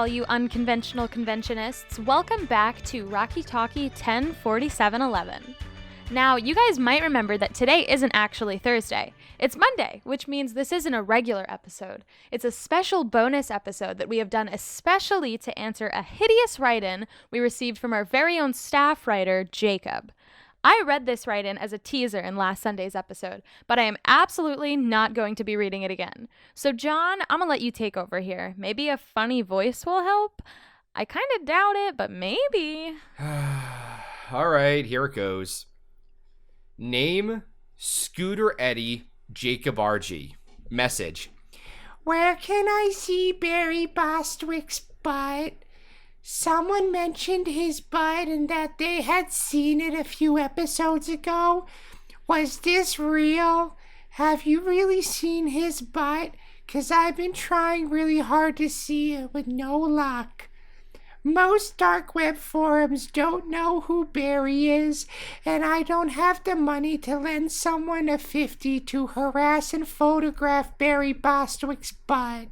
all you unconventional conventionists. Welcome back to Rocky Talkie 104711. Now, you guys might remember that today isn't actually Thursday. It's Monday, which means this isn't a regular episode. It's a special bonus episode that we have done especially to answer a hideous write-in we received from our very own staff writer, Jacob. I read this write-in as a teaser in last Sunday's episode, but I am absolutely not going to be reading it again. So John, I'm gonna let you take over here. Maybe a funny voice will help? I kind of doubt it, but maybe. All right, here it goes. Name, Scooter Eddie, Jacob RG. Message. Where can I see Barry Bostwick's butt? Someone mentioned his butt and that they had seen it a few episodes ago. Was this real? Have you really seen his butt? 'Cause I've been trying really hard to see it with no luck. Most dark web forums don't know who Barry is, and I don't have the money to lend someone a 50 to harass and photograph Barry Bostwick's butt.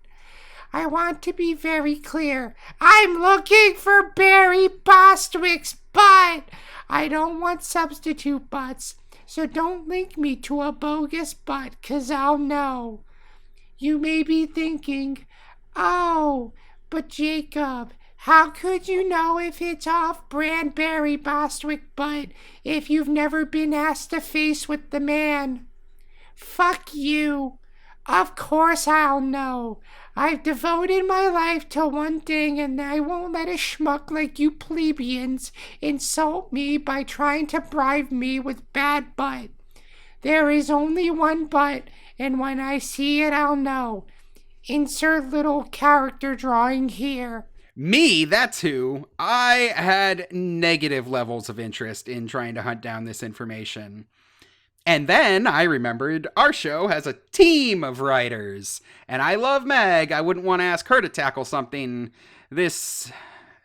I want to be very clear. I'm looking for Barry Bostwick's butt. I don't want substitute butts, so don't link me to a bogus butt, 'cause I'll know. You may be thinking, oh, but Jacob, how could you know if it's off-brand Barry Bostwick butt if you've never been ass to face with the man? Fuck you. Of course I'll know. I've devoted my life to one thing, and I won't let a schmuck like you plebeians insult me by trying to bribe me with bad butt. There is only one butt, and when I see it, I'll know. Insert little character drawing here. Me, that's who. I had negative levels of interest in trying to hunt down this information. And then I remembered our show has a team of writers. And I love Meg. I wouldn't want to ask her to tackle something this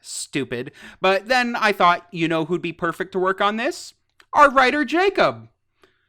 stupid. But then I thought, you know who'd be perfect to work on this? Our writer, Jacob.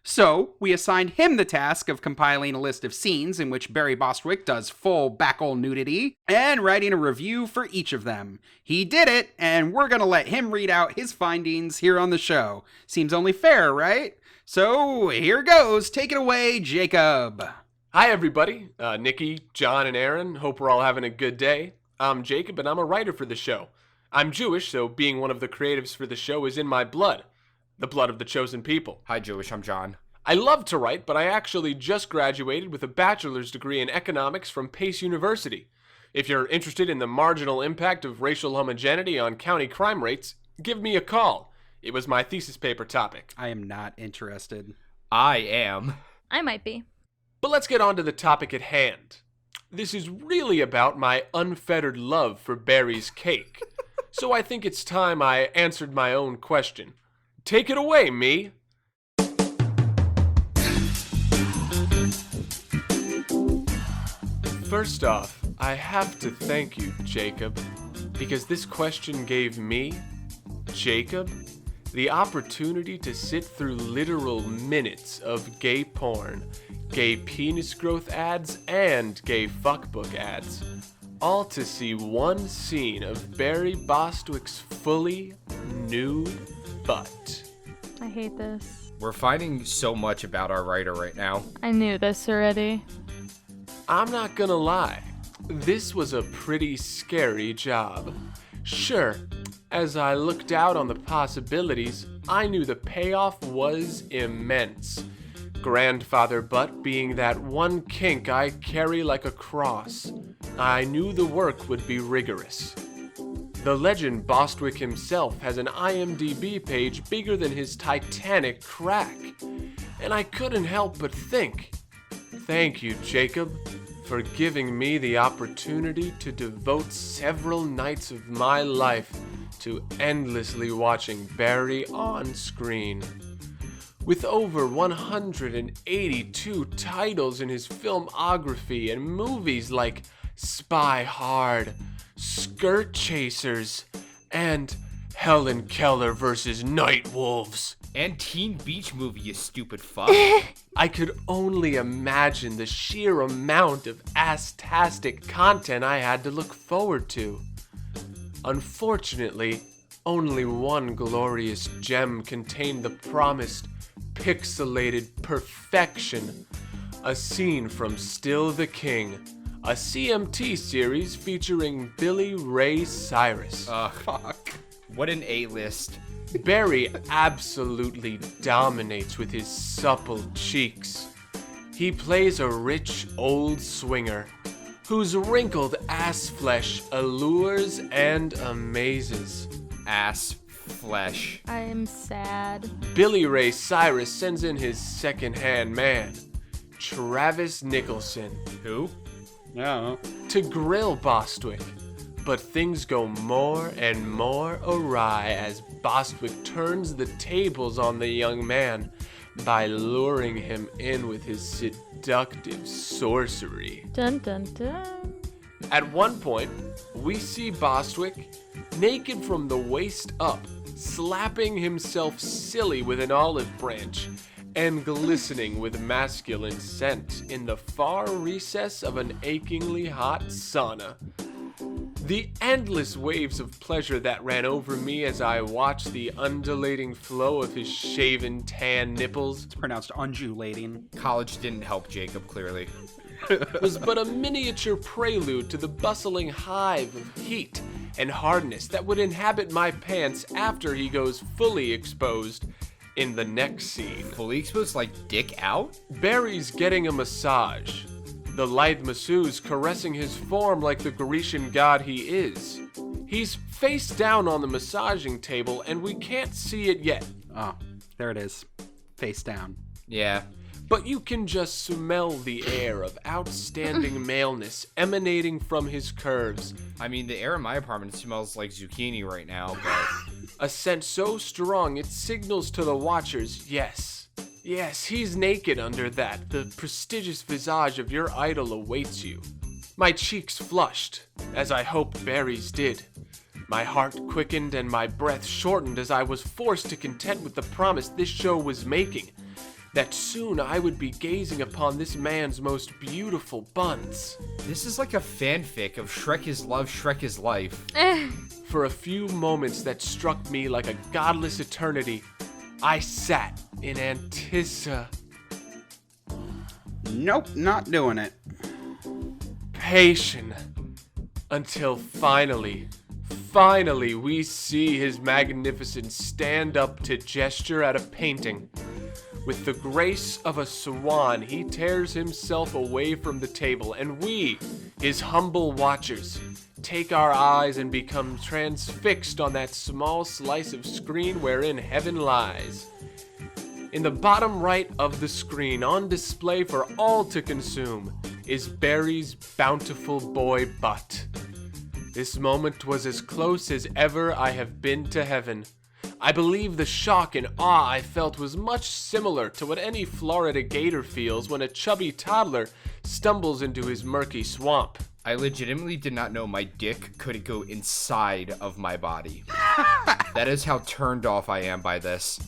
So we assigned him the task of compiling a list of scenes in which Barry Bostwick does full backle nudity and writing a review for each of them. He did it, and we're going to let him read out his findings here on the show. Seems only fair, right? So here goes. Take it away, Jacob. Hi, everybody. Nicki, John, and Aaron. Hope we're all having a good day. I'm Jacob, and I'm a writer for the show. I'm Jewish, so being one of the creatives for the show is in my blood. The blood of the chosen people. Hi, Jewish. I'm John. I love to write, but I actually just graduated with a bachelor's degree in economics from Pace University. If you're interested in the marginal impact of racial homogeneity on county crime rates, give me a call. It was my thesis paper topic. I am not interested. I am. I might be. But let's get on to the topic at hand. This is really about my unfettered love for Barry's cake. So I think it's time I answered my own question. Take it away, me. First off, I have to thank you, Jacob, because this question gave me, Jacob, the opportunity to sit through literal minutes of gay porn, gay penis growth ads, and gay fuckbook ads, all to see one scene of Barry Bostwick's fully nude butt. I hate this. We're finding so much about our writer right now. I knew this already. I'm not gonna lie, this was a pretty scary job. Sure, as I looked out on the possibilities, I knew the payoff was immense. Grandfather butt being that one kink I carry like a cross. I knew the work would be rigorous. The legend Bostwick himself has an IMDb page bigger than his Titanic crack. And I couldn't help but think, thank you, Jacob, for giving me the opportunity to devote several nights of my life to endlessly watching Barry on screen. With over 182 titles in his filmography and movies like Spy Hard, Skirt Chasers, and Helen Keller vs. Night Wolves. And Teen Beach Movie, you stupid fuck. I could only imagine the sheer amount of ass-tastic content I had to look forward to. Unfortunately, only one glorious gem contained the promised pixelated perfection. A scene from Still the King, a CMT series featuring Billy Ray Cyrus. Fuck. What an A-list. Barry absolutely dominates with his supple cheeks. He plays a rich old swinger whose wrinkled ass flesh allures and amazes. Ass flesh. I'm sad. Billy Ray Cyrus sends in his second-hand man, Travis Nicholson, Who? No. to grill Bostwick. But things go more and more awry as Bostwick turns the tables on the young man by luring him in with his seductive sorcery. Dun dun dun. At one point, we see Bostwick naked from the waist up, slapping himself silly with an olive branch and glistening with masculine scent in the far recess of an achingly hot sauna. The endless waves of pleasure that ran over me as I watched the undulating flow of his shaven tan nipples It's pronounced undulating. College didn't help Jacob, clearly. was but a miniature prelude to the bustling hive of heat and hardness that would inhabit my pants after he goes fully exposed in the next scene. Fully exposed, like dick out? Barry's getting a massage, the lithe masseuse caressing his form like the Grecian god he is. He's face down on the massaging table and we can't see it yet, Oh, there it is. Face down. Yeah. but you can just smell the air of outstanding maleness emanating from his curves. I mean, the air in my apartment smells like zucchini right now, but... A scent so strong it signals to the watchers, yes, he's naked under that. The prestigious visage of your idol awaits you. My cheeks flushed, as I hoped Barry's did. My heart quickened and my breath shortened as I was forced to content with the promise this show was making, that soon I would be gazing upon this man's most beautiful buns. This is like a fanfic of Shrek is love, Shrek is life. For a few moments that struck me like a godless eternity, I sat in anticipation. Nope, not doing it. Until finally we see his magnificence stand up to gesture at a painting. With the grace of a swan, he tears himself away from the table, and we, his humble watchers, take our eyes and become transfixed on that small slice of screen wherein heaven lies. In the bottom right of the screen, on display for all to consume, is Barry's bountiful boy butt. This moment was as close as ever I have been to heaven. I believe the shock and awe I felt was much similar to what any Florida gator feels when a chubby toddler stumbles into his murky swamp. I legitimately did not know my dick could go inside of my body. That is how turned off I am by this.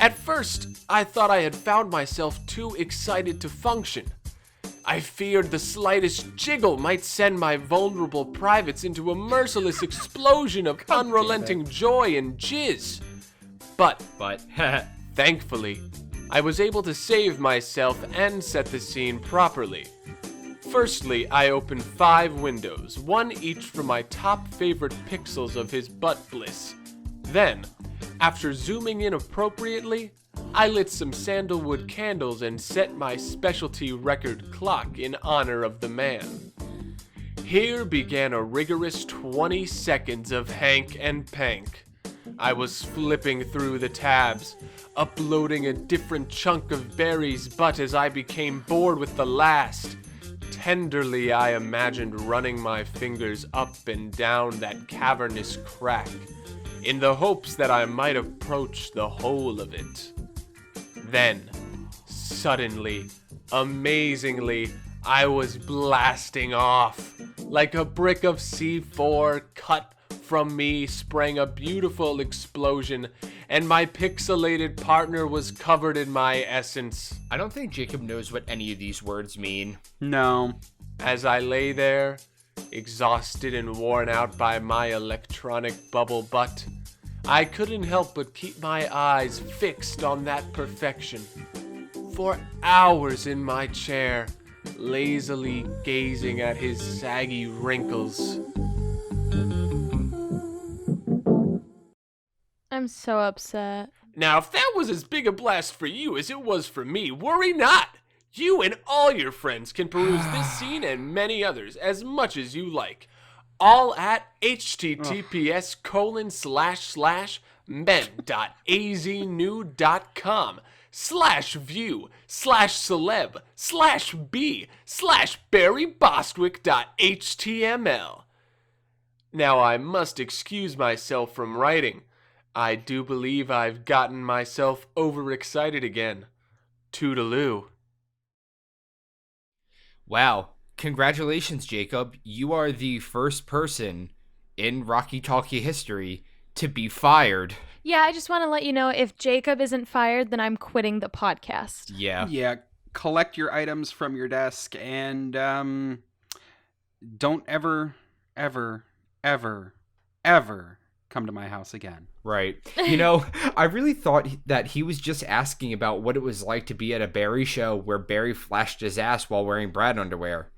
At first, I thought I had found myself too excited to function. I feared the slightest jiggle might send my vulnerable privates into a merciless explosion of unrelenting joy and jizz. But, thankfully, I was able to save myself and set the scene properly. Firstly, I opened 5 windows, one each for my top favorite pixels of his butt bliss. Then, after zooming in appropriately, I lit some sandalwood candles and set my specialty record clock in honor of the man. Here began a rigorous 20 seconds of Hank and Pank. I was flipping through the tabs, uploading a different chunk of Barry's butt as I became bored with the last. Tenderly I imagined running my fingers up and down that cavernous crack, in the hopes that I might approach the whole of it. Then, suddenly, amazingly, I was blasting off. Like a brick of C4 cut from me sprang a beautiful explosion, and my pixelated partner was covered in my essence. I don't think Jacob knows what any of these words mean. No. As I lay there, Exhausted and worn out by my electronic bubble butt, I couldn't help but keep my eyes fixed on that perfection. For hours in my chair, lazily gazing at his saggy wrinkles. I'm so upset. Now, if that was as big a blast for you as it was for me, worry not! You and all your friends can peruse this scene and many others as much as you like. All at https://men.aznude.com/view/b/barrybostwick.html. Now, I must excuse myself from writing. I do believe I've gotten myself overexcited again. Toodaloo. Wow. Congratulations, Jacob. You are the first person in Rocky Talkie history to be fired. Yeah, I just want to let you know, if Jacob isn't fired, then I'm quitting the podcast. Yeah. Yeah, collect your items from your desk and don't ever, ever, ever, ever come to my house again. Right. You know, I really thought that he was just asking about what it was like to be at a Barry show where Barry flashed his ass while wearing Brad underwear.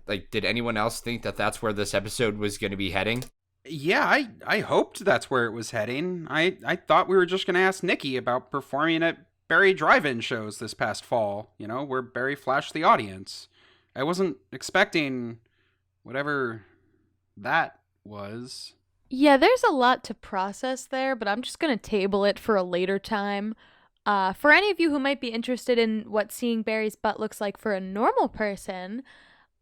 Like, did anyone else think that that's where this episode was going to be heading? Yeah, I hoped that's where it was heading. I thought we were just going to ask Nicki about performing at Barry drive-in shows this past fall, you know, where Barry flashed the audience. I wasn't expecting whatever that was. Yeah, there's a lot to process there, but I'm just going to table it for a later time. For any of you who might be interested in what seeing Barry's butt looks like for a normal person,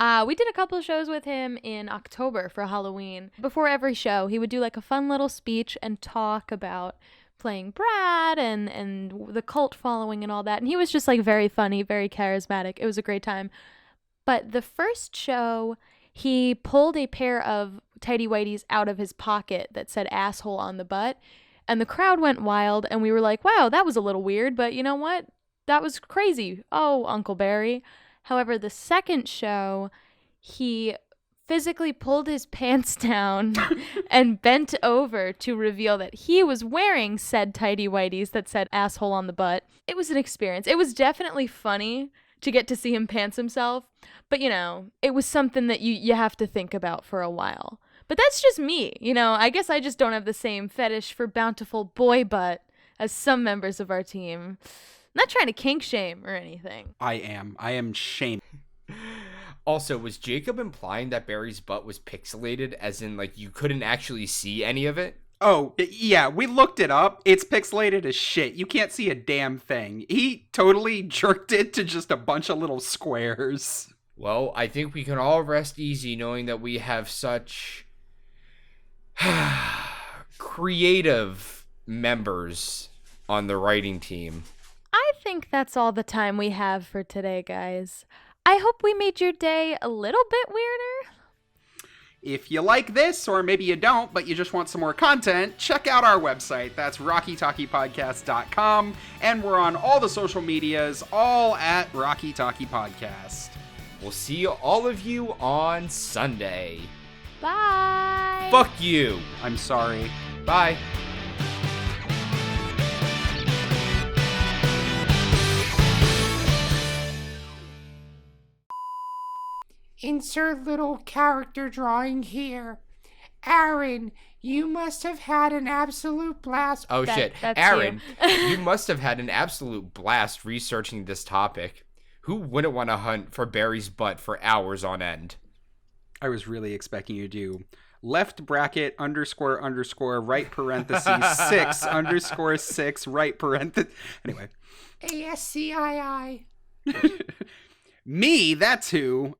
we did a couple of shows with him in October for Halloween. Before every show, he would do like a fun little speech and talk about playing Brad and the cult following and all that. And he was just like very funny, very charismatic. It was a great time. But the first show, he pulled a pair of tighty whities out of his pocket that said asshole on the butt, and the crowd went wild, and we were like, wow, that was a little weird, but you know what? That was crazy. Oh, Uncle Barry. However, the second show, he physically pulled his pants down and bent over to reveal that he was wearing said tighty whities that said asshole on the butt. It was an experience. It was definitely funny to get to see him pants himself, but you know, it was something that you have to think about for a while. But that's just me, you know, I guess I just don't have the same fetish for bountiful boy butt as some members of our team. I'm not trying to kink shame or anything. I am shamed. Also, was Jacob implying that Barry's butt was pixelated, as in, like, you couldn't actually see any of it? Oh, yeah, we looked it up. It's pixelated as shit. You can't see a damn thing. He totally jerked it to just a bunch of little squares. Well, I think we can all rest easy knowing that we have such creative members on the writing team. I think that's all the time we have for today, guys. I hope we made your day a little bit weirder. If you like this, or maybe you don't, but you just want some more content, check out our website. That's rockytalkiepodcast.com, and we're on all the social medias, all at Rocky Talkie Podcast. We'll see all of you on Sunday. Bye. Fuck you. I'm sorry. Bye. Insert little character drawing here. Aaron, you must have had an absolute blast. Oh, shit. That's Aaron, you. you must have had an absolute blast researching this topic. Who wouldn't want to hunt for Barry's butt for hours on end? I was really expecting you to do left bracket __ right parentheses 6 _ 6 right parentheses. Anyway. ASCII. Me, that's who.